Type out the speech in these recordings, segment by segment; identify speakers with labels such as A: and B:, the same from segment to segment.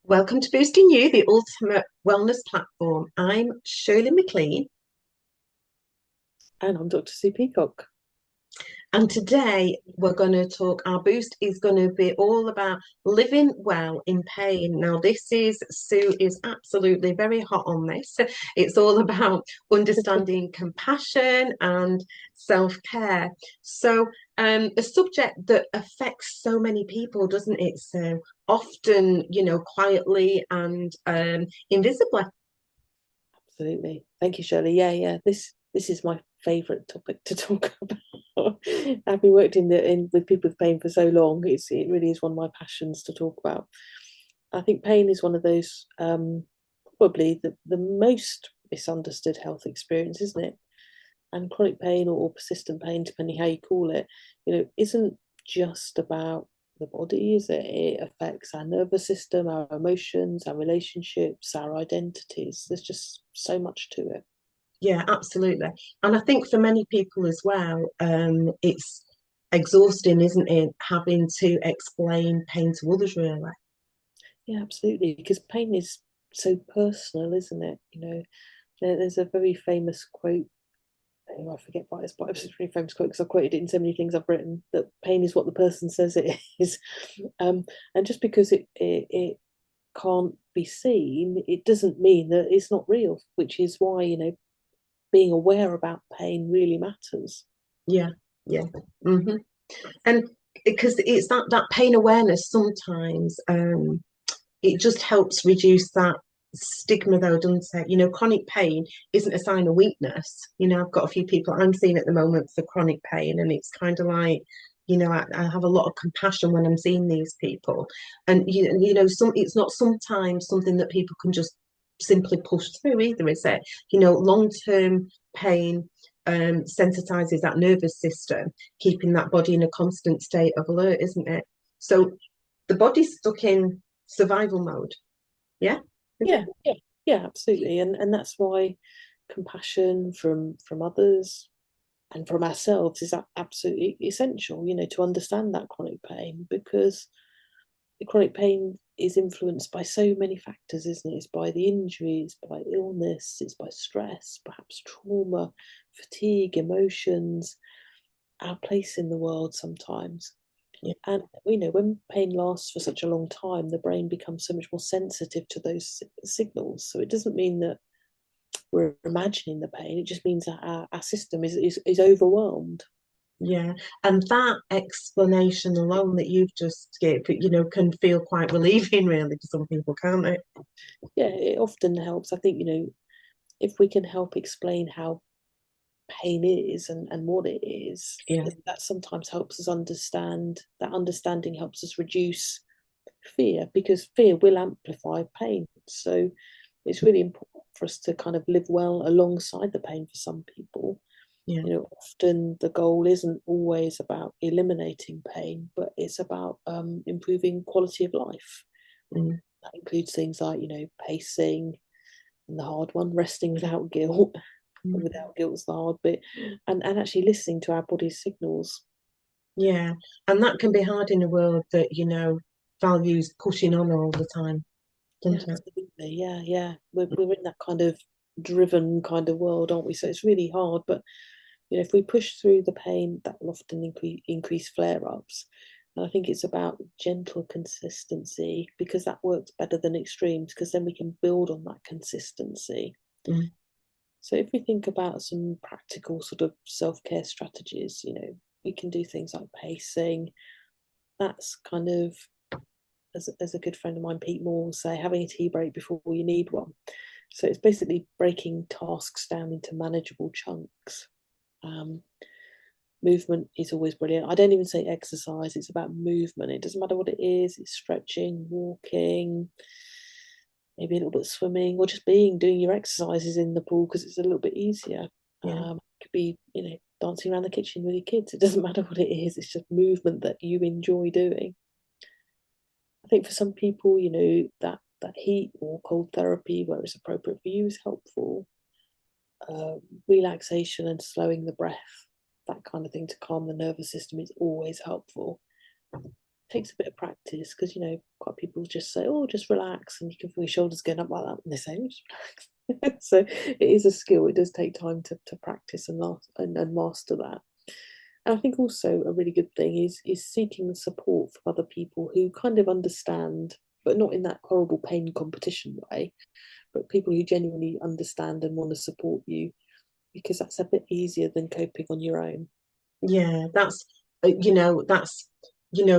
A: Welcome to Boosting You, the ultimate wellness platform. I'm Shirley McLean,
B: And I'm Dr. Sue Peacock.
A: and today we're going to talk. Our boost is going to be all about living well in pain. Now, Sue is absolutely very hot on this. It's all about understanding compassion and self-care. So, a subject that affects so many people, doesn't it? So often, quietly and invisibly.
B: Absolutely. Thank you, Shirley. Yeah. This is my favourite topic to talk about. Having worked in with people with pain for so long, it really is one of my passions to talk about. I think pain is one of those probably the most misunderstood health experience, isn't it? And chronic pain or persistent pain, depending how you call it, isn't just about the body, is it? It affects our nervous system, our emotions, our relationships, our identities. There's just so much to it.
A: Yeah, absolutely. And I think for many people as well, it's exhausting, isn't it? Having to explain pain to others, really.
B: Yeah, absolutely. Because pain is so personal, isn't it? There's a very famous quote. Oh, I forget what it's, but it's a very famous quote because I've quoted it in so many things I've written. That pain is what the person says it is, and just because it can't be seen, it doesn't mean that it's not real. Which is why being aware about pain really matters.
A: Yeah, yeah. hmm And because it's that pain awareness sometimes, it just helps reduce that stigma though, doesn't it? Chronic pain isn't a sign of weakness. I've got a few people I'm seeing at the moment for chronic pain, and it's kind of like, I have a lot of compassion when I'm seeing these people. And it's not sometimes something that people can just simply push through either, is it? Long-term pain sensitizes that nervous system, keeping that body in a constant state of alert, isn't it? So the body's stuck in survival mode. Yeah, is it?
B: Yeah, absolutely, and that's why compassion from others and from ourselves is absolutely essential. To understand that chronic pain, because the chronic pain is influenced by so many factors, isn't it? It's by the injuries, by illness, it's by stress, perhaps trauma, fatigue, emotions, our place in the world sometimes.
A: Yeah,
B: And we know when pain lasts for such a long time, the brain becomes so much more sensitive to those signals. So it doesn't mean that we're imagining the pain, it just means that our system is overwhelmed.
A: yeah. And that explanation alone that you've just gave, can feel quite relieving, really, to some people, can't it?
B: Yeah, it often helps. I think, if we can help explain how pain is and what it is,
A: Yeah,
B: that sometimes helps us understand. That understanding helps us reduce fear, because fear will amplify pain. So it's really important for us to kind of live well alongside the pain for some people.
A: yeah.
B: Often the goal isn't always about eliminating pain, but it's about improving quality of life.
A: Mm,
B: That includes things like, pacing, and the hard one, resting without guilt.
A: mm.
B: Without guilt's the hard bit, and actually listening to our body's signals.
A: Yeah. And that can be hard in a world that, values pushing on all the time,
B: Yeah,
A: doesn't it?
B: absolutely. Yeah. We're in that kind of driven kind of world, aren't we? So it's really hard. But if we push through the pain, that will often increase flare-ups. And I think it's about gentle consistency, because that works better than extremes, because then we can build on that consistency.
A: Mm,
B: So if we think about some practical sort of self-care strategies, we can do things like pacing. That's kind of, as a good friend of mine, Pete Moore, will say, having a tea break before you need one. So it's basically breaking tasks down into manageable chunks. Um, Movement is always brilliant. I don't even say exercise, it's about movement. It doesn't matter what it is, it's stretching, walking, maybe a little bit of swimming, or just doing your exercises in the pool because it's a little bit easier.
A: yeah.
B: It could be, dancing around the kitchen with your kids. It doesn't matter what it is, it's just movement that you enjoy doing. I think for some people, that heat or cold therapy where it's appropriate for you is helpful. Uh, Relaxation and slowing the breath, that kind of thing to calm the nervous system is always helpful. takes a bit of practice because quite people just say, "Oh, just relax," and you can feel your shoulders going up like that when they say, "Oh, just relax." So it is a skill. It does take time to practice and master that. And I think also a really good thing is seeking the support from other people who kind of understand, but not in that horrible pain competition way, but people who genuinely understand and want to support you, because that's a bit easier than coping on your own.
A: Yeah, that's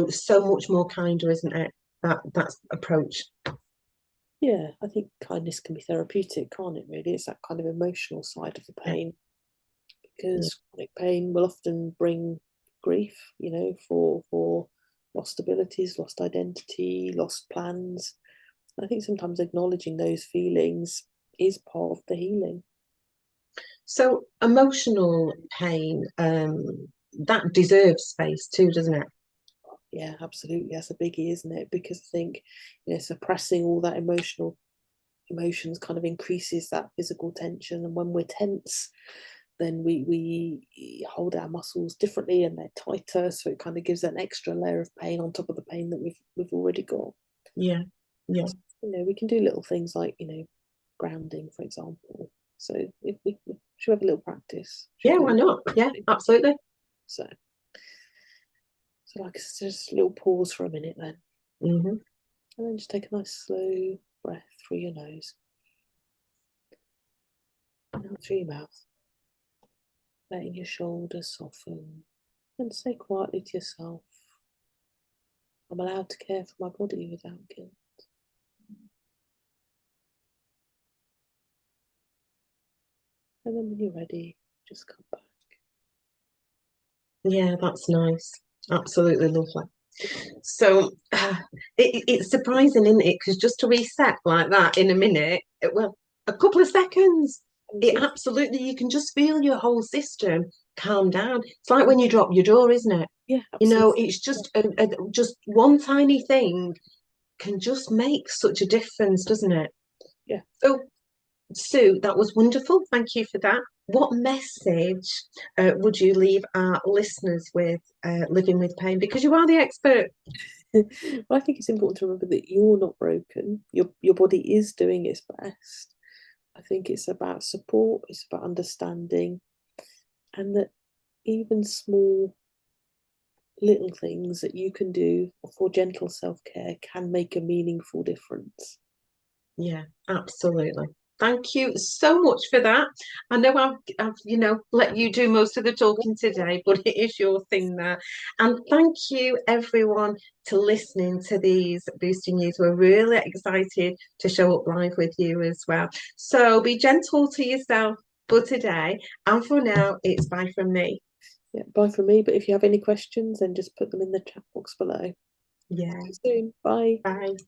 A: so much more kinder, isn't it? That approach.
B: Yeah, I think kindness can be therapeutic, can't it, really? It's that kind of emotional side of the
A: Yeah,
B: pain,
A: yeah.
B: because chronic pain will often bring grief, for lost abilities, lost identity, lost plans. I think sometimes acknowledging those feelings is part of the healing.
A: So emotional pain, that deserves space too, doesn't it?
B: Yeah, absolutely. That's a biggie, isn't it? Because I think, suppressing all that emotions kind of increases that physical tension. And when we're tense, then we hold our muscles differently and they're tighter. So it kind of gives an extra layer of pain on top of the pain that we've already got.
A: Yeah, yeah.
B: So, we can do little things like, grounding, for example. So if we should have a little practice, should
A: Yeah,
B: we
A: why
B: do
A: not? Yeah,
B: that?
A: absolutely.
B: So like just a little pause for a minute then.
A: Hmm.
B: And then just take a nice slow breath through your nose and out through your mouth, letting your shoulders soften. And say quietly to yourself, I'm allowed to care for my body without guilt. And then when you're ready, just come back.
A: Yeah, that's nice. Absolutely lovely. So it's surprising, isn't it? Because just to reset like that in a minute, well, a couple of seconds,
B: And
A: it
B: yeah,
A: absolutely, you can just feel your whole system calm down. It's like when you drop your door, isn't it?
B: yeah, absolutely.
A: It's just just one tiny thing can just make such a difference, doesn't it?
B: Yeah.
A: So, Sue, that was wonderful. Thank you for that. What message would you leave our listeners with living with pain? Because you are the expert.
B: Well, I think it's important to remember that you're not broken. Your body is doing its best. I think it's about support, it's about understanding, and that even small little things that you can do for gentle self-care can make a meaningful difference.
A: Yeah, absolutely. Thank you so much for that. I know I've let you do most of the talking today, but it is your thing there. And thank you everyone to listening to these Boosting News. We're really excited to show up live with you as well. So be gentle to yourself for today. And for now, it's bye from me.
B: Yeah, bye from me. But if you have any questions, then just put them in the chat box below.
A: Yeah,
B: See you soon. Bye.
A: bye.